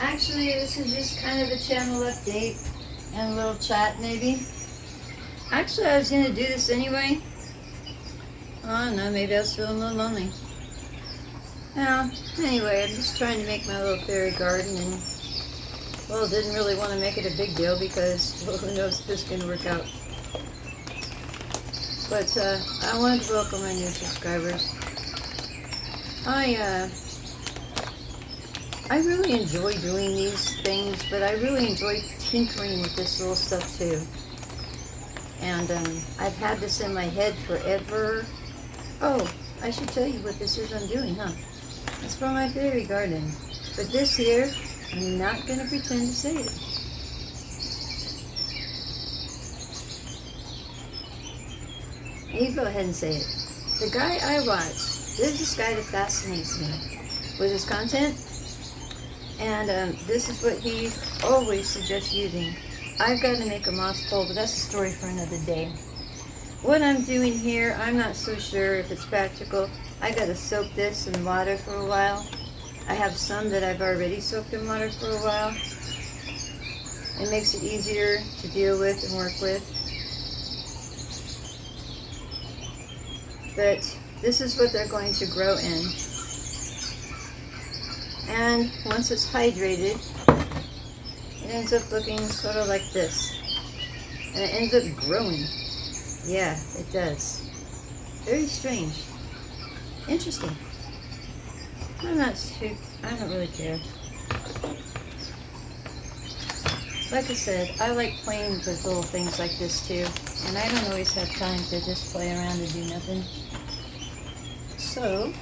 Actually, this is just kind of a channel update and a little chat maybe. Actually, I was going to do this anyway. I don't know, maybe I was feeling a little lonely. Anyway, I'm just trying to make my little fairy garden, and well, didn't really want to make it a big deal because, well, who knows if this is going to work out. But I wanted to welcome my new subscribers. I really enjoy doing these things, but I really enjoy tinkering with this little stuff too. And I've had this in my head forever. Oh, I should tell you what this is I'm doing, huh? It's for my fairy garden. But this here, I'm not going to pretend to say it. You go ahead and say it. The guy I watch, there's this guy that fascinates me with his content. And this is what he always suggests using. I've got to make a moss pole, but that's a story for another day. What I'm doing here, I'm not so sure if it's practical. I got to soak this in water for a while. I have some that I've already soaked in water for a while. It makes it easier to deal with and work with. But this is what they're going to grow in. And once it's hydrated, it ends up looking sort of like this. And it ends up growing. Yeah, it does. Very strange. Interesting. I don't really care. Like I said, I like playing with little things like this too. And I don't always have time to just play around and do nothing. So,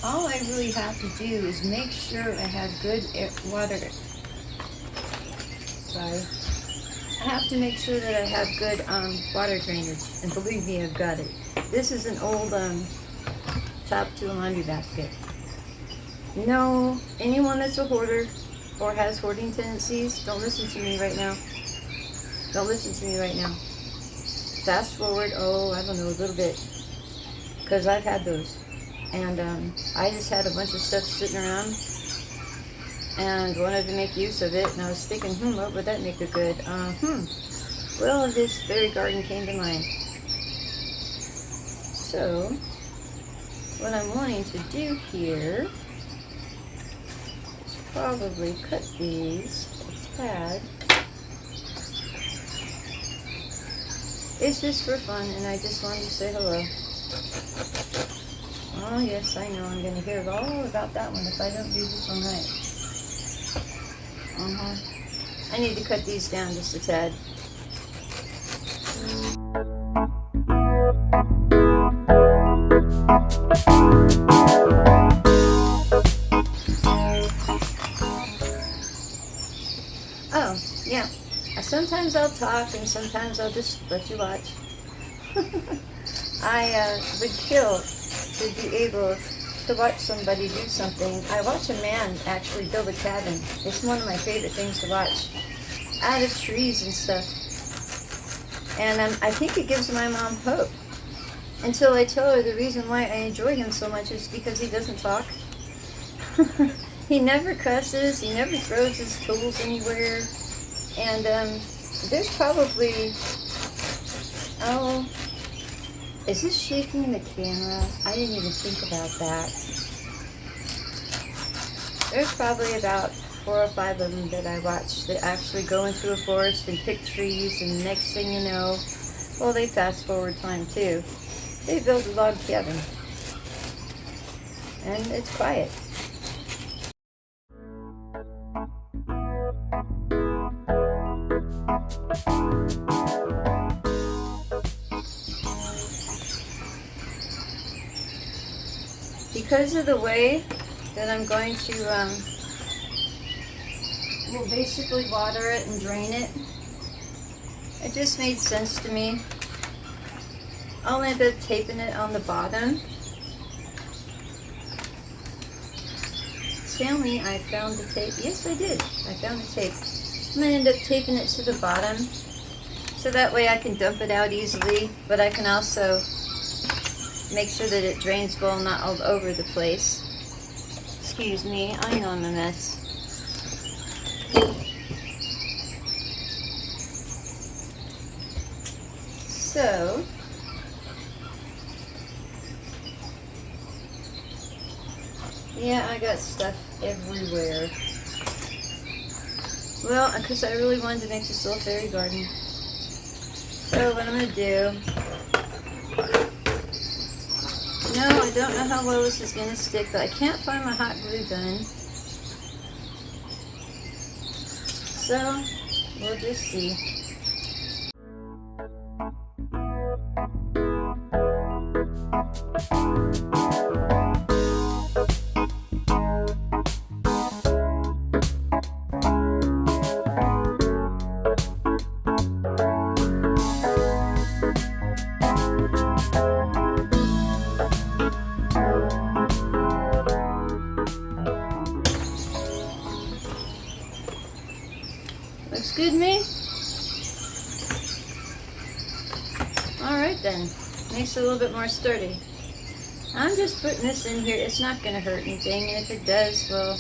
all I really have to do is make sure I have good water. Sorry. I have to make sure that I have good water drainage. And believe me, I've got it. This is an old top to a laundry basket. No, anyone that's a hoarder or has hoarding tendencies, don't listen to me right now. Don't listen to me right now. Fast forward, I don't know, a little bit. Because I've had those. And I just had a bunch of stuff sitting around and wanted to make use of it. And I was thinking, what would that make a good? Well, this fairy garden came to mind. So, what I'm wanting to do here is probably cut these. It's bad. It's just for fun, and I just wanted to say hello. Oh yes, I know. I'm going to hear all about that one if I don't do this one right. I need to cut these down just a tad. Oh, yeah. Sometimes I'll talk and sometimes I'll just let you watch. I would kill to be able to watch somebody do something. I watch a man actually build a cabin. It's one of my favorite things to watch. Out of trees and stuff. And I think it gives my mom hope. Until I tell her the reason why I enjoy him so much is because he doesn't talk. He never cusses. He never throws his tools anywhere. And there's probably, is this shaking the camera? I didn't even think about that. There's probably about 4 or 5 of them that I watch that actually go into a forest and pick trees, and the next thing you know, well, they fast forward time too. They build a log cabin. And it's quiet. Because of the way that I'm going to, we'll basically water it and drain it. It just made sense to me. I'll end up taping it on the bottom. Tell me I found the tape. Yes, I did. I found the tape. I'm going to end up taping it to the bottom. So that way I can dump it out easily. But I can also make sure that it drains well, not all over the place. Excuse me, I know I'm a mess. So, yeah, I got stuff everywhere. Well, because I really wanted to make this little fairy garden. So what I'm going to do, no, I don't know how well this is going to stick, but I can't find my hot glue gun. So, we'll just see. Looks good to me. Alright then. Makes it a little bit more sturdy. I'm just putting this in here. It's not going to hurt anything. And if it does, well,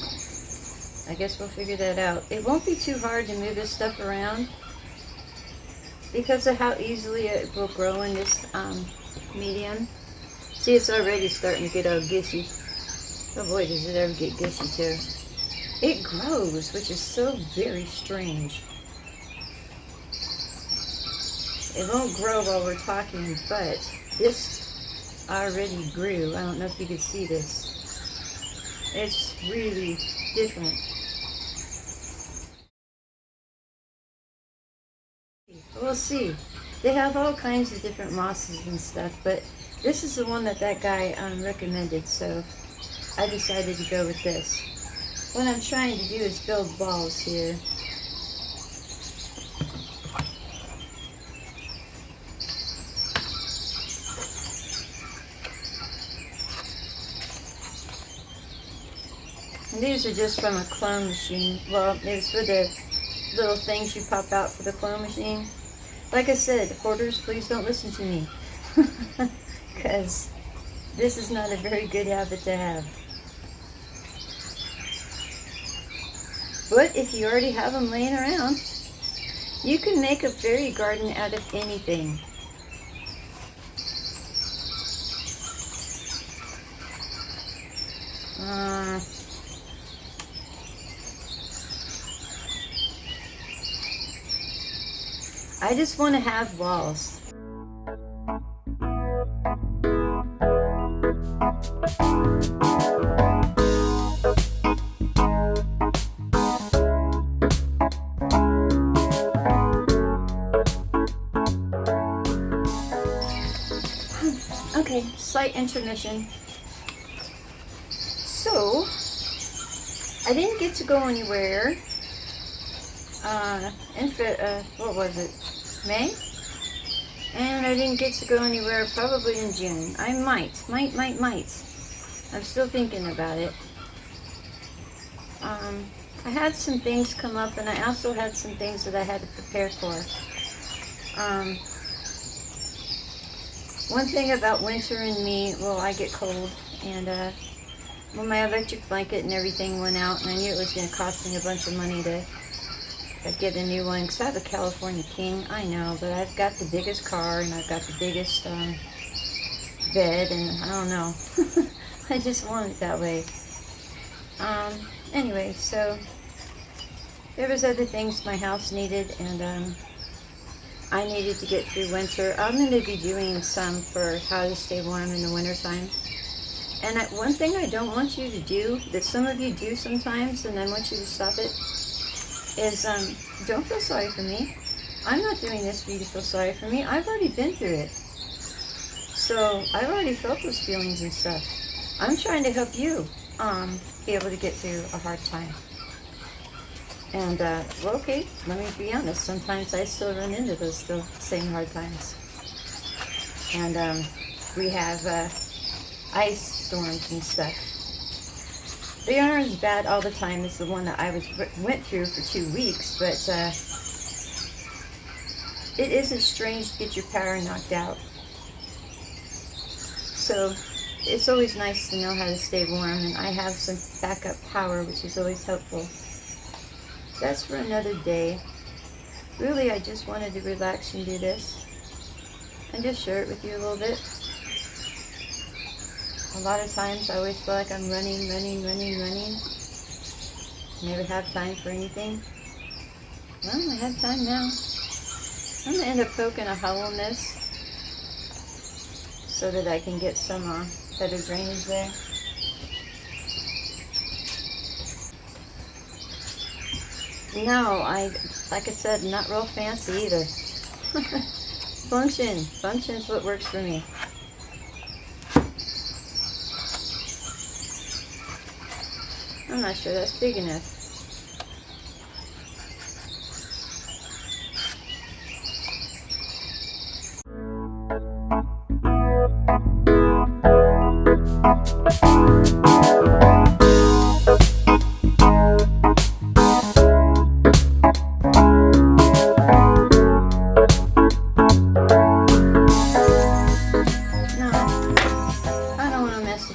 I guess we'll figure that out. It won't be too hard to move this stuff around because of how easily it will grow in this medium. See, it's already starting to get all gushy. Oh boy, does it ever get gushy too. It grows, which is so very strange. It won't grow while we're talking, but this already grew. I don't know if you can see this. It's really different. We'll see. They have all kinds of different mosses and stuff, but this is the one that guy recommended, so I decided to go with this. What I'm trying to do is build balls here. And these are just from a clone machine. Well, it's for the little things you pop out for the clone machine. Like I said, hoarders, please don't listen to me. Because this is not a very good habit to have. But if you already have them laying around, you can make a fairy garden out of anything. I just want to have walls. Okay, slight intermission. So, I didn't get to go anywhere. What was it? May? And I didn't get to go anywhere probably in June. I might. I'm still thinking about it. I had some things come up, and I also had some things that I had to prepare for. One thing about winter and me, well, I get cold, and well, my electric blanket and everything went out, and I knew it was going to cost me a bunch of money to get a new one, because I have a California King, I know, but I've got the biggest car, and I've got the biggest bed, and I don't know. I just want it that way. Anyway, so there was other things my house needed, and I needed to get through winter. I'm going to be doing some for how to stay warm in the wintertime. And one thing I don't want you to do, that some of you do sometimes, and I want you to stop it, is don't feel sorry for me. I'm not doing this for you to feel sorry for me. I've already been through it. So I've already felt those feelings and stuff. I'm trying to help you be able to get through a hard time. And, well, okay, let me be honest. Sometimes I still run into those same hard times. And we have ice storms and stuff. They aren't as bad all the time as the one that I went through for 2 weeks, but it isn't strange to get your power knocked out. So it's always nice to know how to stay warm, and I have some backup power, which is always helpful. That's for another day. Really, I just wanted to relax and do this, and just share it with you a little bit. A lot of times I always feel like I'm running. Never have time for anything. Well, I have time now. I'm going to end up poking a hole in this so that I can get some better drainage there. No, like I said, not real fancy either. Function's what works for me. I'm not sure that's big enough.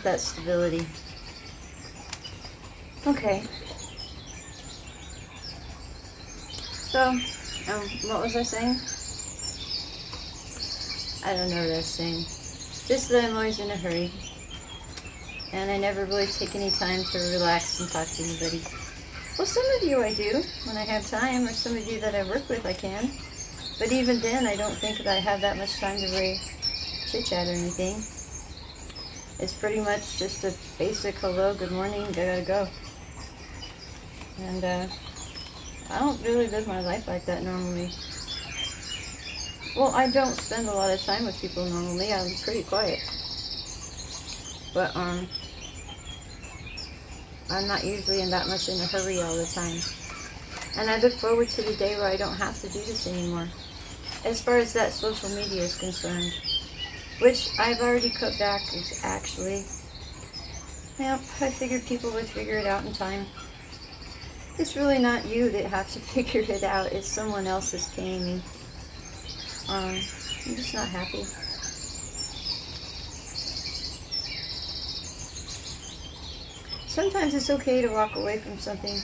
That stability. Okay. So, what was I saying? I don't know what I was saying. Just that I'm always in a hurry. And I never really take any time to relax and talk to anybody. Well, some of you I do when I have time, or some of you that I work with I can. But even then, I don't think that I have that much time to really chit-chat or anything. It's pretty much just a basic hello, good morning, I gotta go. And I don't really live my life like that normally. Well, I don't spend a lot of time with people normally. I'm pretty quiet. But I'm not usually in that much in a hurry all the time. And I look forward to the day where I don't have to do this anymore. As far as that social media is concerned. Which I've already cut back, actually. Yep, I figured people would figure it out in time. It's really not you that have to figure it out. It's someone else that's paying me. I'm just not happy. Sometimes it's okay to walk away from something,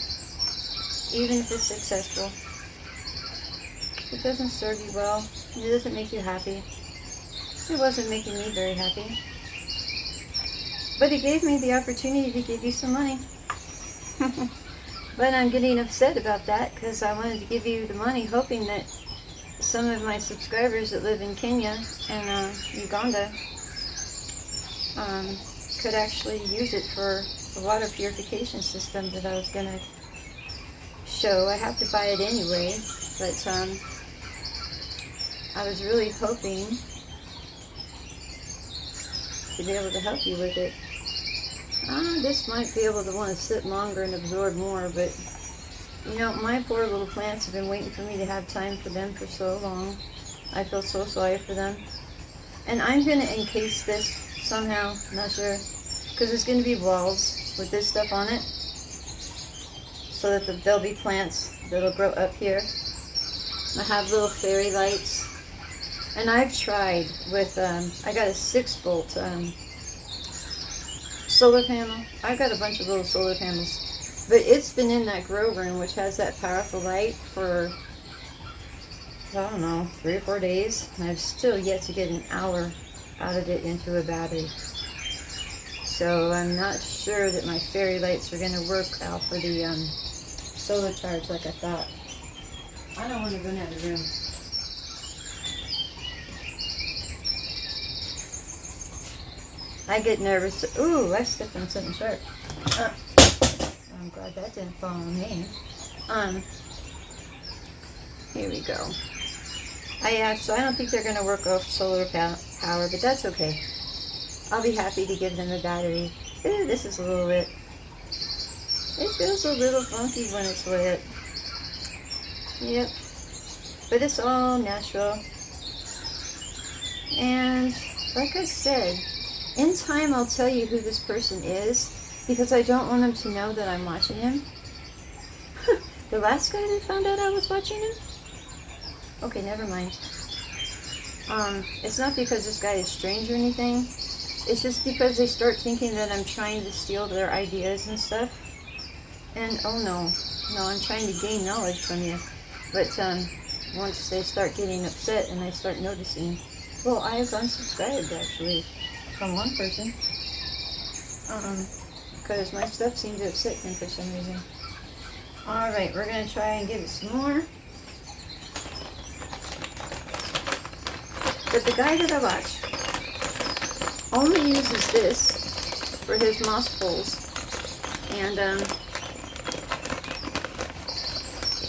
even if it's successful. If it doesn't serve you well, it doesn't make you happy. It wasn't making me very happy. But it gave me the opportunity to give you some money. But I'm getting upset about that because I wanted to give you the money hoping that some of my subscribers that live in Kenya and Uganda could actually use it for the water purification system that I was going to show. I have to buy it anyway, but I was really hoping to be able to help you with it. This might be able to want to sit longer and absorb more, but you know, my poor little plants have been waiting for me to have time for them for so long. I feel so sorry for them. And I'm going to encase this somehow, not sure, because it's going to be walls with this stuff on it, so that there'll be plants that'll grow up here. I have little fairy lights. And I've tried with, I got a 6-volt solar panel. I've got a bunch of little solar panels. But it's been in that grow room, which has that powerful light, for, I don't know, 3 or 4 days. And I've still yet to get an hour out of it into a battery. So I'm not sure that my fairy lights are going to work out for the solar charge like I thought. I don't want to run out of room. I get nervous. Ooh, I stepped on something sharp. I'm glad that didn't fall on me. Here we go. So I don't think they're going to work off solar power, but that's okay. I'll be happy to give them a battery. Ooh, this is a little wet. It feels a little funky when it's wet. Yep. But it's all natural. And like I said, in time, I'll tell you who this person is, because I don't want him to know that I'm watching him. The last guy that found out I was watching him? Okay, never mind. It's not because this guy is strange or anything. it's just because they start thinking that I'm trying to steal their ideas and stuff. And oh no, I'm trying to gain knowledge from you. But once they start getting upset and I start noticing, well, I have unsubscribed actually from one person. Because my stuff seemed to upset him for some reason. Alright, we're going to try and give it some more. But the guy that I watch only uses this for his moss poles. And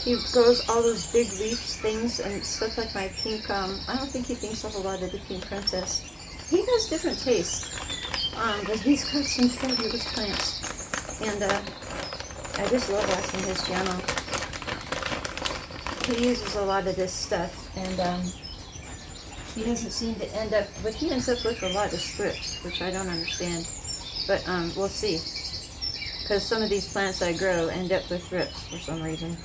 he grows all those big leaf things and stuff like my pink, I don't think he thinks of a lot of the Pink Princess. He has different tastes, but he's got some fabulous plants. And I just love watching his channel. He uses a lot of this stuff, and he doesn't seem to end up, but he ends up with a lot of strips, which I don't understand. But we'll see. Because some of these plants I grow end up with thrips for some reason.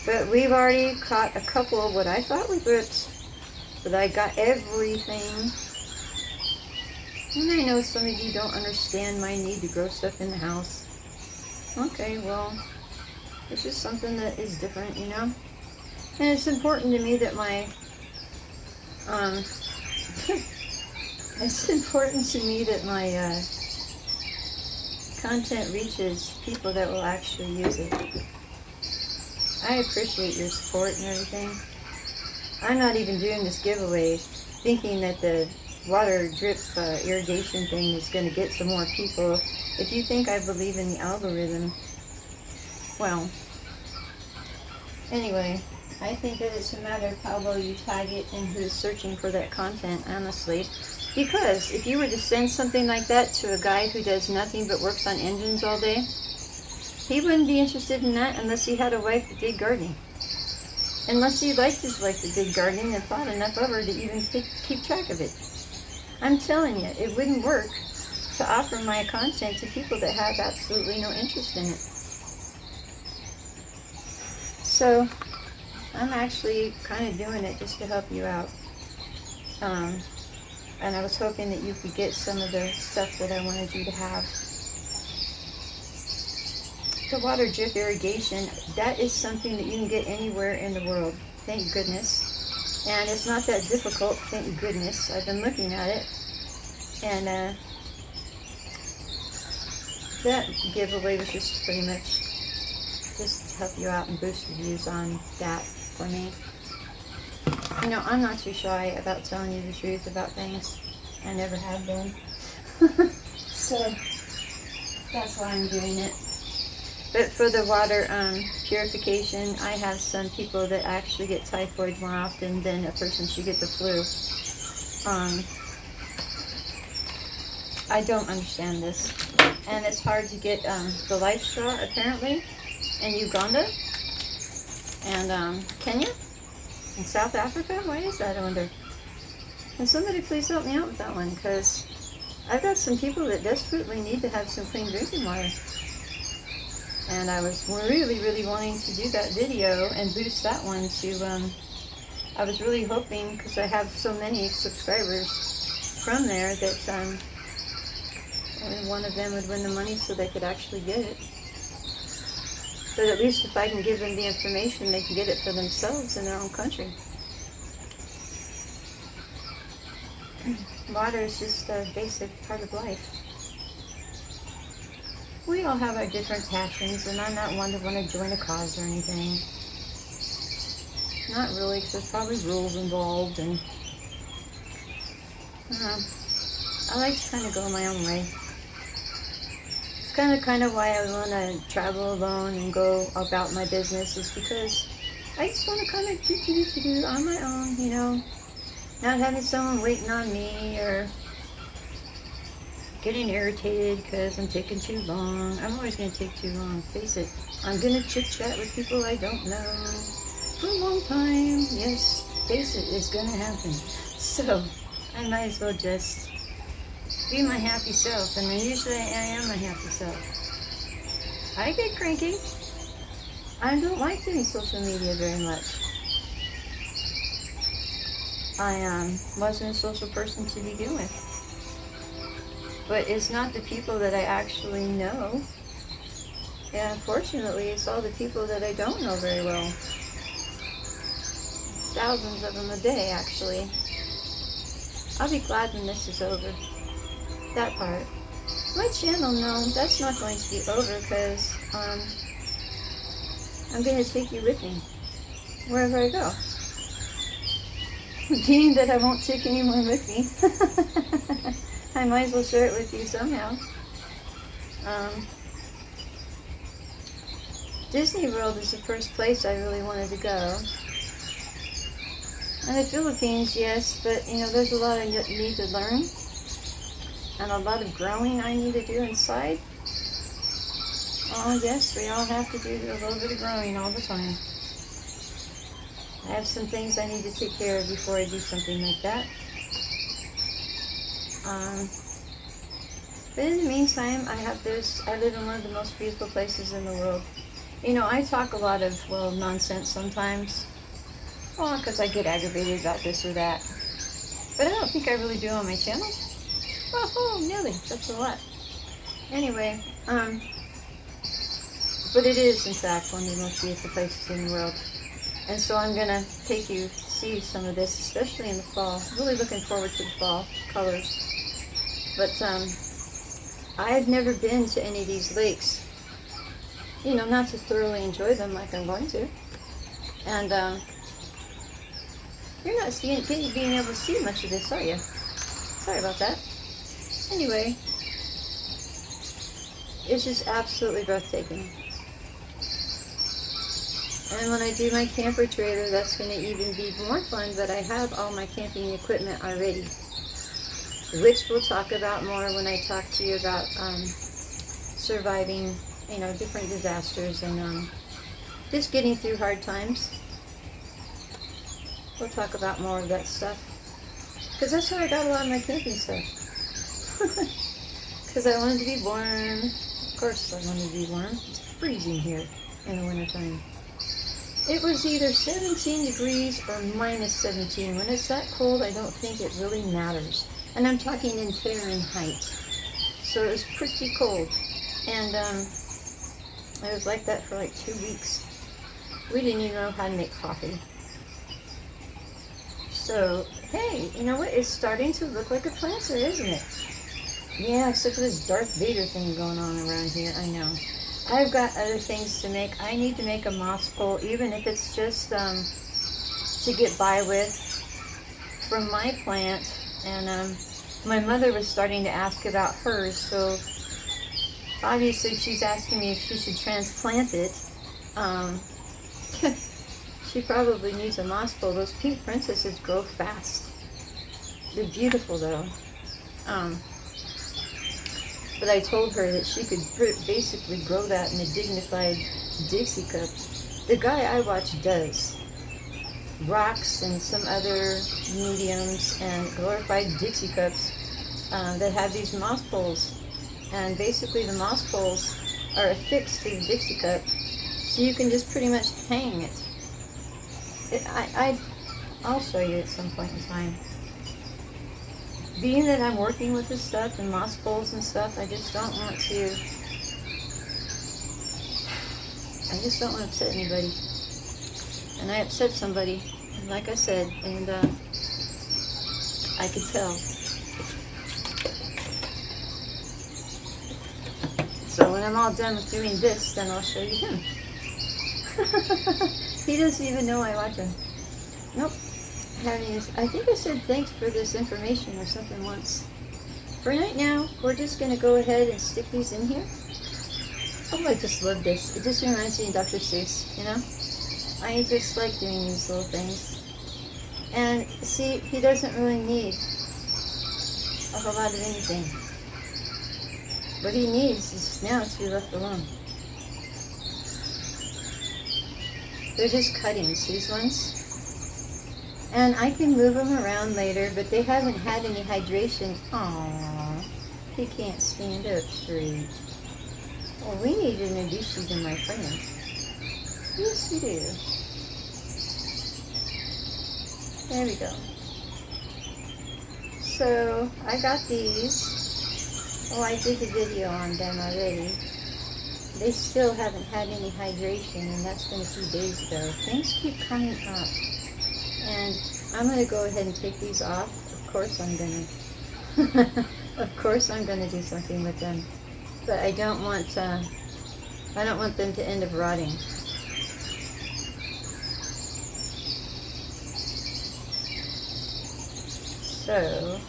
But we've already caught a couple of what I thought were thrips. But I got everything. And I know some of you don't understand my need to grow stuff in the house. Okay, well, it's just something that is different, you know? And it's important to me that my, it's important to me that my content reaches people that will actually use it. I appreciate your support and everything. I'm not even doing this giveaway thinking that the water drip irrigation thing is going to get some more people. If you think I believe in the algorithm, well, anyway, I think that it's a matter of how well you tag it and who's searching for that content, honestly. Because if you were to send something like that to a guy who does nothing but works on engines all day, he wouldn't be interested in that unless he had a wife that did gardening. Unless he liked his wife that did gardening and thought enough of her to even keep track of it. I'm telling you, it wouldn't work to offer my content to people that have absolutely no interest in it. So, I'm actually kind of doing it just to help you out. And I was hoping that you could get some of the stuff that I wanted you to have. The water drip irrigation, that is something that you can get anywhere in the world. Thank goodness. And it's not that difficult, thank goodness. I've been looking at it. And that giveaway was just pretty much just to help you out and boost the views on that for me. You know, I'm not too shy about telling you the truth about things. I never have been. So, that's why I'm doing it. But for the water purification, I have some people that actually get typhoid more often than a person should get the flu. I don't understand this. And it's hard to get the life straw, apparently, in Uganda and Kenya and South Africa. Why is that, I wonder? Can somebody please help me out with that one? Because I've got some people that desperately need to have some clean drinking water. And I was really, really wanting to do that video and boost that one to, I was really hoping, because I have so many subscribers from there, that one of them would win the money so they could actually get it. But at least if I can give them the information, they can get it for themselves in their own country. Water is just a basic part of life. We all have our different passions, and I'm not one to want to join a cause or anything. Not really, because there's probably rules involved, and I like to kind of go my own way. It's kind of why I want to travel alone and go about my business, is because I just want to kind of do on my own, you know, not having someone waiting on me or getting irritated because I'm taking too long. I'm always going to take too long, face it. I'm going to chit-chat with people I don't know for a long time. Yes, face it, it's going to happen. So, I might as well just be my happy self. And usually I am my happy self. I get cranky. I don't like doing social media very much. I wasn't a social person to begin with. But it's not the people that I actually know. And unfortunately, it's all the people that I don't know very well. Thousands of them a day, actually. I'll be glad when this is over. That part. My channel, no, that's not going to be over because I'm going to take you with me wherever I go. Being that I won't take anyone with me, I might as well share it with you somehow. Disney World is the first place I really wanted to go. And the Philippines, yes, but you know, there's a lot I need to learn. And a lot of growing I need to do inside. Oh yes, we all have to do a little bit of growing all the time. I have some things I need to take care of before I do something like that. But in the meantime, I live in one of the most beautiful places in the world. You know, I talk a lot of, well, nonsense sometimes. Well, because I get aggravated about this or that. But I don't think I really do on my channel. Oh, nearly. That's a lot. Anyway, but it is, in fact, one of the most beautiful places in the world. And so I'm going to take you to see some of this, especially in the fall. Really looking forward to the fall colors. But I had never been to any of these lakes. You know, not to thoroughly enjoy them like I'm going to. And you're not being able to see much of this, are you? Sorry about that. Anyway, it's just absolutely breathtaking. And when I do my camper trailer, that's going to even be more fun, but I have all my camping equipment already, which we'll talk about more when I talk to you about surviving, you know, different disasters and just getting through hard times. We'll talk about more of that stuff, because that's where I got a lot of my camping stuff. Because I wanted to be warm. Of course I wanted to be warm. It's freezing here in the wintertime. It was either 17 degrees or minus 17. When it's that cold, I don't think it really matters. And I'm talking in Fahrenheit. So it was pretty cold. And it was like that for like 2 weeks. We didn't even know how to make coffee. So, hey, you know what? It's starting to look like a planter, isn't it? Yeah, except for this Darth Vader thing going on around here. I know. I've got other things to make. I need to make a moss pole, even if it's just to get by with from my plant. And my mother was starting to ask about hers, so obviously she's asking me if she should transplant it. She probably needs a moss pole. Those pink princesses grow fast. They're beautiful though. But I told her that she could basically grow that in a dignified Dixie cup. The guy I watch does. Rocks and some other mediums and glorified Dixie cups that have these moss poles. And basically the moss poles are affixed to the Dixie cup, so you can just pretty much hang it. I'll show you at some point in time. Being that I'm working with this stuff and moss poles and stuff, I just don't want to upset anybody. And I upset somebody, like I said, and I could tell. So when I'm all done with doing this, then I'll show you him. He doesn't even know I watch him. Nope. I think I said thanks for this information or something once. For right now, we're just going to go ahead and stick these in here. Oh, I just love this. It just reminds me of Dr. Seuss, you know? I just like doing these little things. And see, he doesn't really need a whole lot of anything. What he needs is now to be left alone. They're just cuttings, these ones. And I can move them around later, but they haven't had any hydration. Aww, he can't stand up straight. Well, we need to introduce you to my friend. Yes, we do. There we go. So I got these. Oh, I did the video on them already. They still haven't had any hydration, and that's been a few days ago. Things keep coming up. And I'm going to go ahead and take these off. Of course I'm going to. Of course I'm going to do something with them. But I don't want them to end up rotting. So,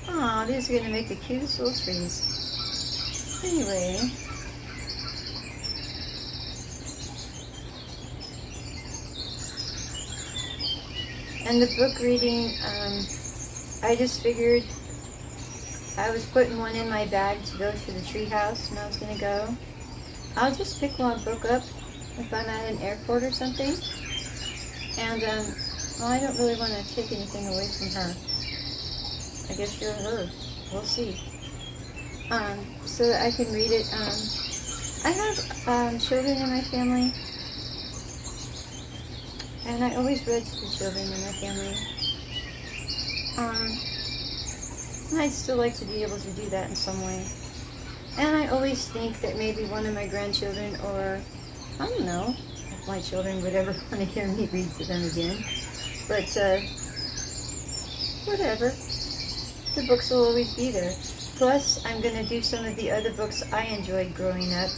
oh, these are going to make the cutest little trees. Anyway. And the book reading, I just figured I was putting one in my bag to go to the treehouse when I was going to go. I'll just pick one book up if I'm at an airport or something. And, well, I don't really want to take anything away from her. I guess you're her. We'll see. So that I can read it. I have children in my family. And I always read to the children in my family. And I'd still like to be able to do that in some way. And I always think that maybe one of my grandchildren, or I don't know if my children would ever want to hear me read to them again. But whatever. The books will always be there. Plus, I'm going to do some of the other books I enjoyed growing up.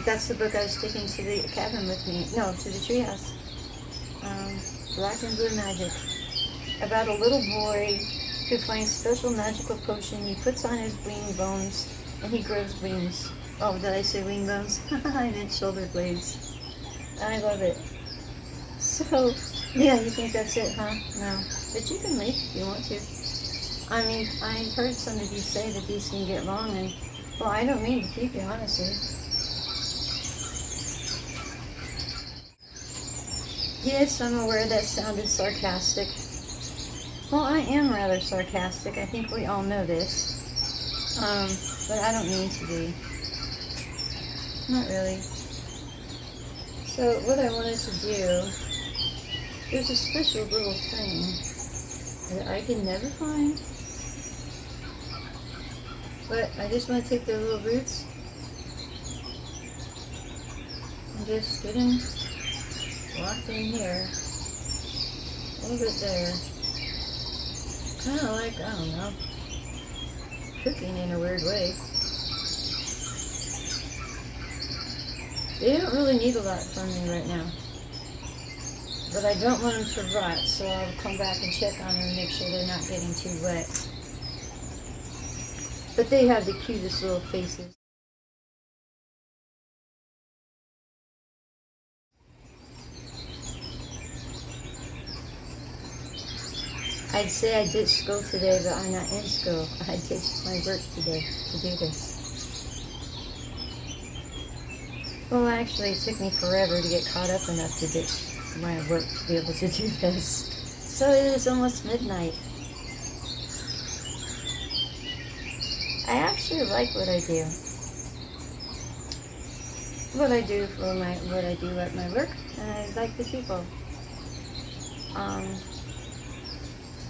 That's the book I was taking to the cabin with me. No, to the treehouse. Black and Blue Magic. About a little boy who finds special magical potion. He puts on his wing bones and he grows wings. Oh, did I say wing bones? I meant shoulder blades. I love it. So, yeah, you think that's it, huh? No. But you can leave if you want to. I mean, I heard some of you say that these can get long, and, well, I don't mean to keep you, honestly. Yes, I'm aware that sounded sarcastic. Well, I am rather sarcastic. I think we all know this. But I don't mean to be. Not really. So, what I wanted to do, there's a special little thing that I can never find. But I just want to take the little roots and just get them locked in here. A little bit there. Kind of like, I don't know, cooking in a weird way. They don't really need a lot from me right now. But I don't want them to rot, so I'll come back and check on them and make sure they're not getting too wet. But they have the cutest little faces. I'd say I did school today, but I'm not in school. I ditched my work today to do this. Well, actually, it took me forever to get caught up enough to ditch my work to be able to do this. So it is almost midnight. I actually like what I do. What I do at my work, and I like the people.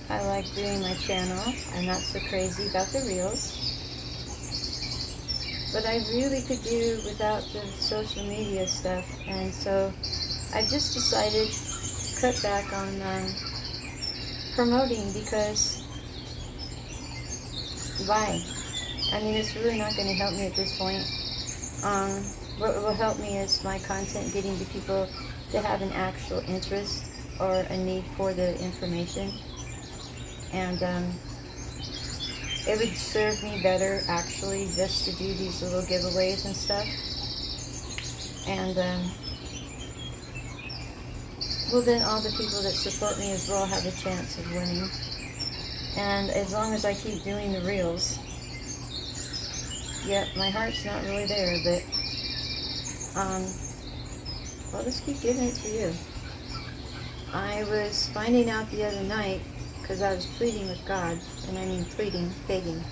I like doing my channel. I'm not so crazy about the reels. But I really could do without the social media stuff, and so I've just decided to cut back on promoting, because why? I mean, it's really not going to help me at this point. What will help me is my content getting to people that have an actual interest or a need for the information. And it would serve me better, actually, just to do these little giveaways and stuff. And, well, then all the people that support me as well have a chance of winning. And as long as I keep doing the reels, yep, my heart's not really there, but, I'll just keep giving it to you. I was finding out the other night, because I was pleading with God, and I mean pleading, begging,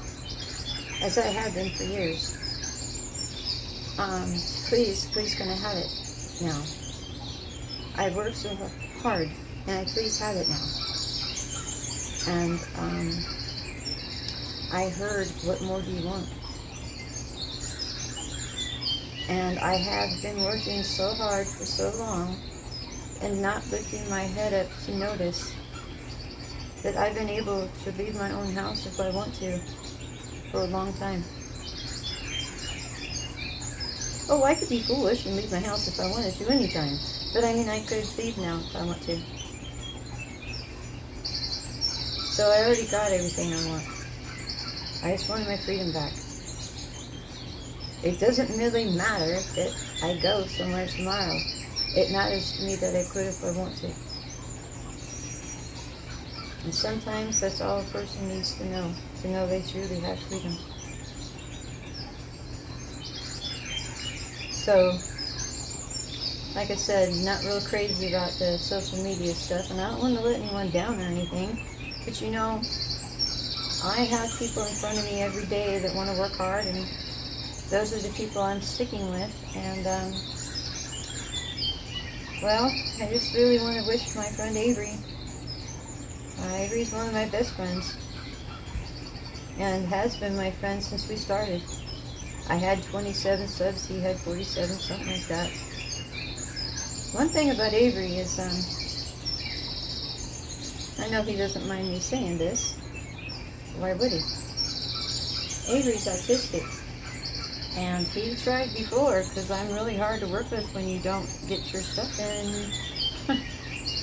as I have been for years. Please can I have it now? I worked so hard, and I please have it now. And I heard, what more do you want? And I have been working so hard for so long and not lifting my head up to notice that I've been able to leave my own house if I want to for a long time. Oh, I could be foolish and leave my house if I wanted to anytime. But I mean, I could leave now if I want to. So I already got everything I want. I just wanted my freedom back. It doesn't really matter that I go somewhere tomorrow. It matters to me that I quit if I want to. And sometimes that's all a person needs to know they truly have freedom. So, like I said, not real crazy about the social media stuff, and I don't want to let anyone down or anything, but you know, I have people in front of me every day that want to work hard, and those are the people I'm sticking with. And well, I just really want to wish my friend Avery. Avery's one of my best friends and has been my friend since we started. I had 27 subs, he had 47, something like that. One thing about Avery is, I know he doesn't mind me saying this. Why would he? Avery's autistic. And he tried before, because I'm really hard to work with when you don't get your stuff in.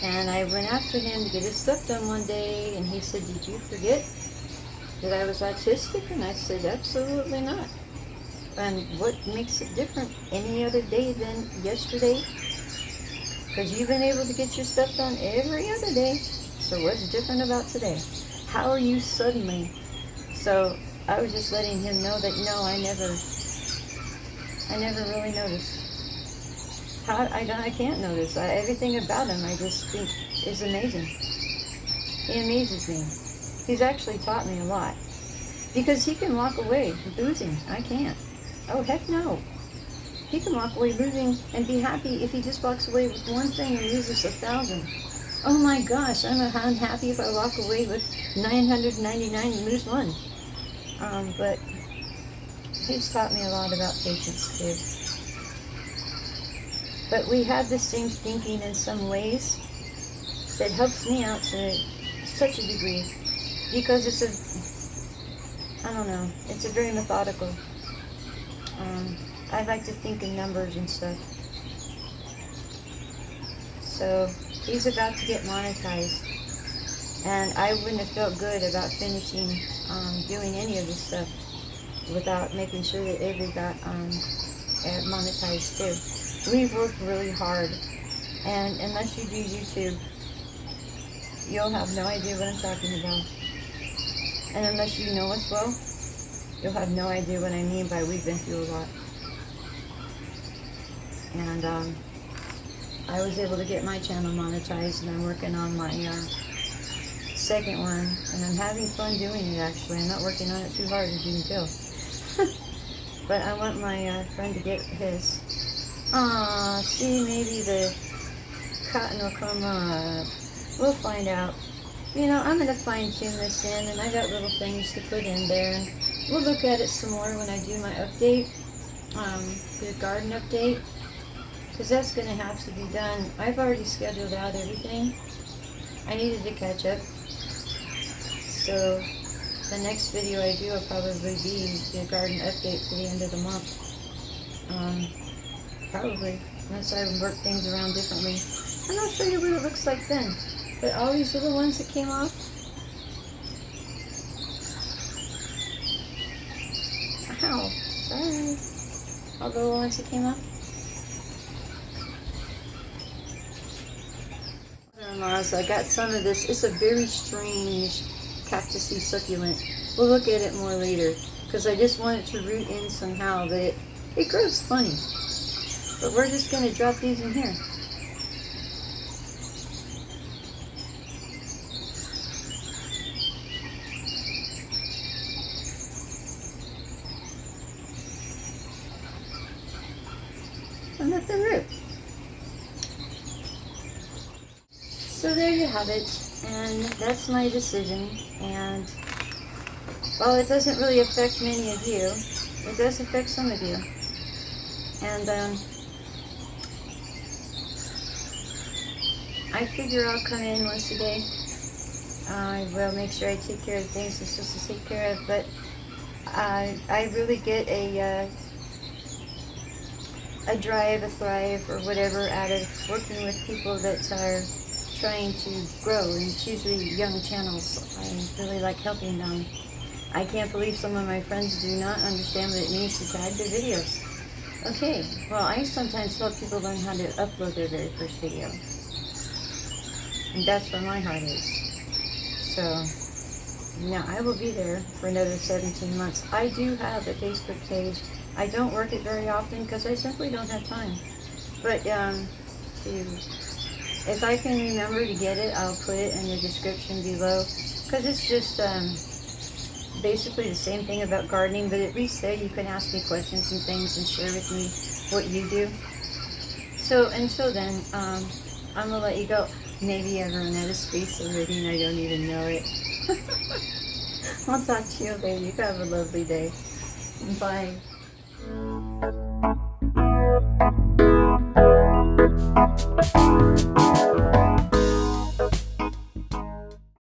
And I went after him to get his stuff done one day, and he said, "Did you forget that I was autistic?" And I said, "Absolutely not. And what makes it different any other day than yesterday? Because you've been able to get your stuff done every other day. So what's different about today? How are you suddenly?" So I was just letting him know that no, I never really noticed. I can't notice. Everything about him I just think is amazing. He amazes me. He's actually taught me a lot. Because he can walk away losing. I can't. Oh, heck no. He can walk away losing and be happy if he just walks away with one thing and loses 1,000. Oh my gosh, I'm happy if I walk away with 999 and lose one. But he's taught me a lot about patience too. But we have the same thinking in some ways that helps me out to such a degree, because it's a very methodical. I like to think in numbers and stuff. So he's about to get monetized, and I wouldn't have felt good about finishing doing any of this stuff without making sure that Avery got monetized too. We've worked really hard, and unless you do YouTube, you'll have no idea what I'm talking about. And unless you know us well, you'll have no idea what I mean by we've been through a lot. And I was able to get my channel monetized, and I'm working on my second one, and I'm having fun doing it actually. I'm not working on it too hard, as you can tell. But I want my friend to get his. See, maybe the cotton will come up. We'll find out. You know, I'm going to fine-tune this in, and I got little things to put in there, and we'll look at it some more when I do my update, the garden update, because that's going to have to be done. I've already scheduled out everything. I needed to catch up. So the next video I do will probably be the garden update for the end of the month. Probably, unless I work things around differently. And I'll show you what it looks like then. But all these little ones that came off, ow, sorry. All the little ones that came off. I got some of this. It's a very strange cactusy succulent. We'll look at it more later, because I just want it to root in somehow, but it grows funny. But we're just going to drop these in here. And let them root. So there you have it. And that's my decision. And while it doesn't really affect many of you, it does affect some of you. And I figure I'll come in once a day. I will make sure I take care of things I'm supposed to take care of, but I really get a drive, a thrive, or whatever out of working with people that are trying to grow, and it's usually young channels. I really like helping them. I can't believe some of my friends do not understand what it means to tag their videos. Okay, well, I sometimes help people learn how to upload their very first video. And that's where my heart is. So, now I will be there for another 17 months. I do have a Facebook page. I don't work it very often because I simply don't have time. But if I can remember to get it, I'll put it in the description below. Because it's just basically the same thing about gardening, but at least there you can ask me questions and things and share with me what you do. So until then, I'm going to let you go. Maybe I've run out of space already and I don't even know it. I'll talk to you later. You have a lovely day. Bye.